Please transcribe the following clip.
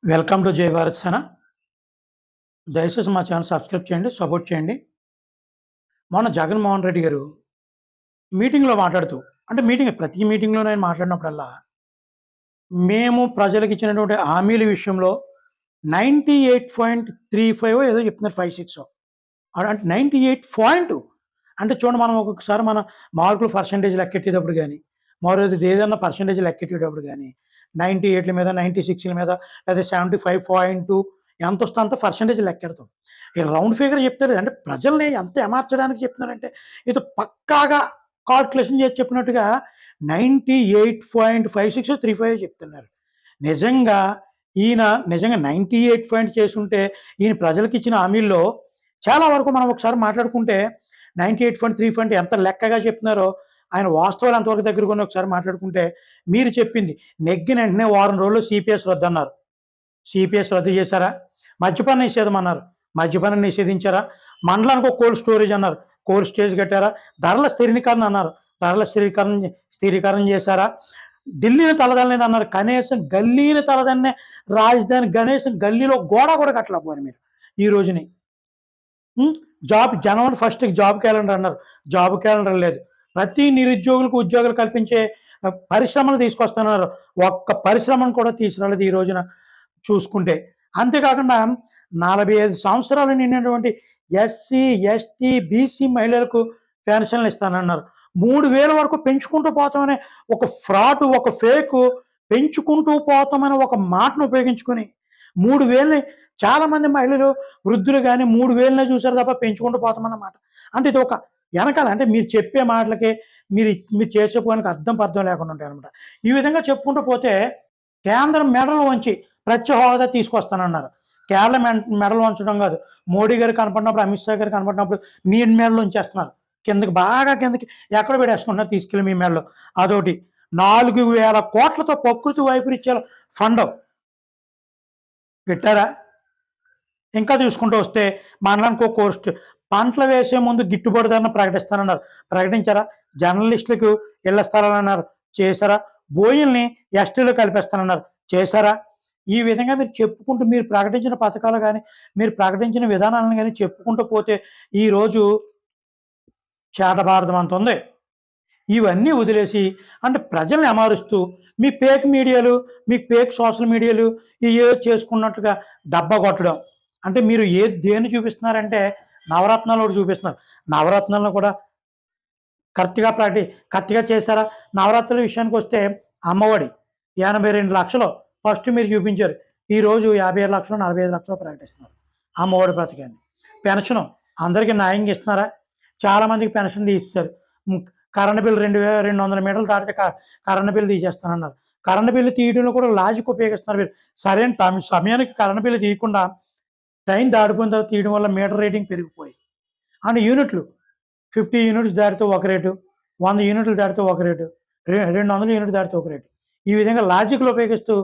Welcome to జై భారత్ సేన. దయచేసి మా ఛానల్ సబ్స్క్రైబ్ చేయండి, సపోర్ట్ చేయండి. మొన్న జగన్మోహన్ రెడ్డి గారు మీటింగ్‌లో మాట్లాడుతూ అంటే ప్రతి మీటింగ్‌లోను ఆయన మాట్లాడినప్పుడల్లా, మేము ప్రజలకు ఇచ్చినటువంటి హామీల విషయంలో 98.35 ఏదో చెప్తున్నారు 5, 6 అంటే 98 పాయింట్ అంటే చూడండి మనం ఒక్కొక్కసారి మన మార్కులు పర్సెంటేజ్ లెక్కెట్టేటప్పుడు గాని, మరోది ఏదన్నా పర్సెంటేజ్ లెక్కెట్టేటప్పుడు గాని 98ల మీద, 96ల మీద లేదా 75 ఎంతొస్తే అంత పర్సెంటేజ్ లెక్కెడతాం. ఈ రౌండ్ ఫిగర్ చెప్తారు. అంటే ప్రజల్ని ఎంత ఏమార్చడానికి చెప్తున్నారంటే, ఇది పక్కాగా కాలిక్యులేషన్ చేసి చెప్పినట్టుగా 98.56, 35 చెప్తున్నారు. నిజంగా ఈయన నిజంగా 98 పాయింట్ చేసుంటే, ఈయన ప్రజలకిచ్చిన హామీల్లో చాలా వరకు మనం ఒకసారి మాట్లాడుకుంటే 98.3 ఎంత లెక్కగా చెప్తున్నారో, ఆయన వాస్తవాలు ఎంతవరకు దగ్గరగున్నాయో ఒకసారి మాట్లాడుకుంటే, మీరు చెప్పింది నెగ్గిన వెంటనే వారం రోజుల్లో సిపిఎస్ రద్దన్నారు. సిపిఎస్ రద్దు చేశారా? మద్యపాన నిషేధం అన్నారు. మద్యపానం నిషేధించారా? మండలానికి ఒక కోల్డ్ స్టోరేజ్ అన్నారు. కోల్డ్ స్టోరేజ్ కట్టారా? ధరల స్థిరీకరణ అన్నారు. ధరల స్థిరీకరణ చేశారా? ఢిల్లీని తలదన్నలేదన్నారు. కనీసం గల్లీని తలదన్నే రాజధాని కనీసం గల్లీలో గోడ కూడా కట్టలేకపోయారు మీరు ఈ రోజుని. జనవరి 1కి జాబ్ క్యాలెండర్ అన్నారు. జాబ్ క్యాలెండర్ లేదు. ప్రతి నిరుద్యోగులకు ఉద్యోగాలు కల్పించే పరిశ్రమలు తీసుకొస్తున్నారు. ఒక్క పరిశ్రమను కూడా తీసుకురాలేదు ఈ రోజున చూసుకుంటే. అంతేకాకుండా 45 సంవత్సరాలు నిండినటువంటి ఎస్సీ, ఎస్టీ, బీసీ మహిళలకు పెన్షన్లు ఇస్తానన్నారు. 3000 వరకు పెంచుకుంటూ పోతామనే ఒక ఫ్రాడ్, ఒక ఫేకు పెంచుకుంటూ పోతామని ఒక మాటను ఉపయోగించుకొని 3000ని చాలామంది మహిళలు, వృద్ధులు గాని 3000నే చూసారు తప్ప పెంచుకుంటూ పోతామన్నమాట. అంటే ఇది ఒక వెనకాల అంటే మీరు చెప్పే మాటలకి, మీరు మీరు చేసే పనికి పర్థం లేకుండా ఉంటాయన్నమాట. ఈ విధంగా చెప్పుకుంటూ పోతే కేంద్రం మెడలు వంచి ప్రత్యేక హోదా తీసుకొస్తానన్నారు. కేరళ మెడలు వంచడం కాదు. మోడీ గారు కనపడినప్పుడు, అమిత్ షా గారు కనపడినప్పుడు మీ మెడలు ఉంచేస్తున్నారు. కిందకి ఎక్కడ పెట్టేసుకుంటున్నారు తీసుకెళ్ళి మీ మెడలో. అదోటి 4000 కోట్లతో ప్రకృతి వైపరీత్యాల ఫండ్ పెట్టారా? ఇంకా చూసుకుంటూ వస్తే మండలానికి ఒక కోస్ట్ పంటలు వేసే ముందు గిట్టుబాటు ధరను ప్రకటిస్తానన్నారు. ప్రకటించారా? జర్నలిస్టులకు ఇళ్ల స్థలాలన్నారు. చేశారా? బోయిల్ని ఎస్టీలో కలిపేస్తానన్నారు. చేశారా? ఈ విధంగా మీరు చెప్పుకుంటూ మీరు ప్రకటించిన పథకాలు కానీ, మీరు ప్రకటించిన విధానాలను కానీ చెప్పుకుంటూ పోతే ఈరోజు శాతభారతం అంత ఉంది. ఇవన్నీ వదిలేసి అంటే ప్రజల్ని అమారుస్తూ మీ ఫేక్ మీడియాలు, మీ ఫేక్ సోషల్ మీడియాలు ఏదో చేసుకున్నట్టుగా డబ్బా కొట్టడం. అంటే మీరు దేన్ని చూపిస్తున్నారంటే నవరత్నాలు ఒకటి చూపిస్తున్నారు. నవరత్నాలను కూడా కరెక్ట్‌గా చేశారా? నవరాత్రుల విషయానికి వస్తే అమ్మఒడి 82 లక్షలు ఫస్ట్ మీరు చూపించారు. ఈరోజు 55 లక్షలు, 45 లక్షలు ప్రకటిస్తున్నారు అమ్మఒడి పథకాన్ని. పెన్షను అందరికీ న్యాయంగా ఇస్తున్నారా? చాలామందికి పెన్షన్ తీసేశారు. కరెంట్ బిల్ 2200 మీటర్లు దాటితే కరెంట్ బిల్ తీసేస్తానన్నారు. కరెంట్ బిల్లు తీయడంలో కూడా లాజిక్ ఉపయోగిస్తున్నారు మీరు. సరైన సమయానికి కరెంట్ బిల్లు తీయకుండా టైం దాటిపోయిన తర్వాత తీయడం వల్ల మీటర్ రేటింగ్ పెరిగిపోయి అండ్ యూనిట్లు 50 యూనిట్స్ దాటితే ఒక రేటు, 100 యూనిట్లు దాటితే ఒక రేటు, 200 యూనిట్లు దాటితే ఒక రేటు. ఈ విధంగా లాజిక్లు ఉపయోగిస్తూ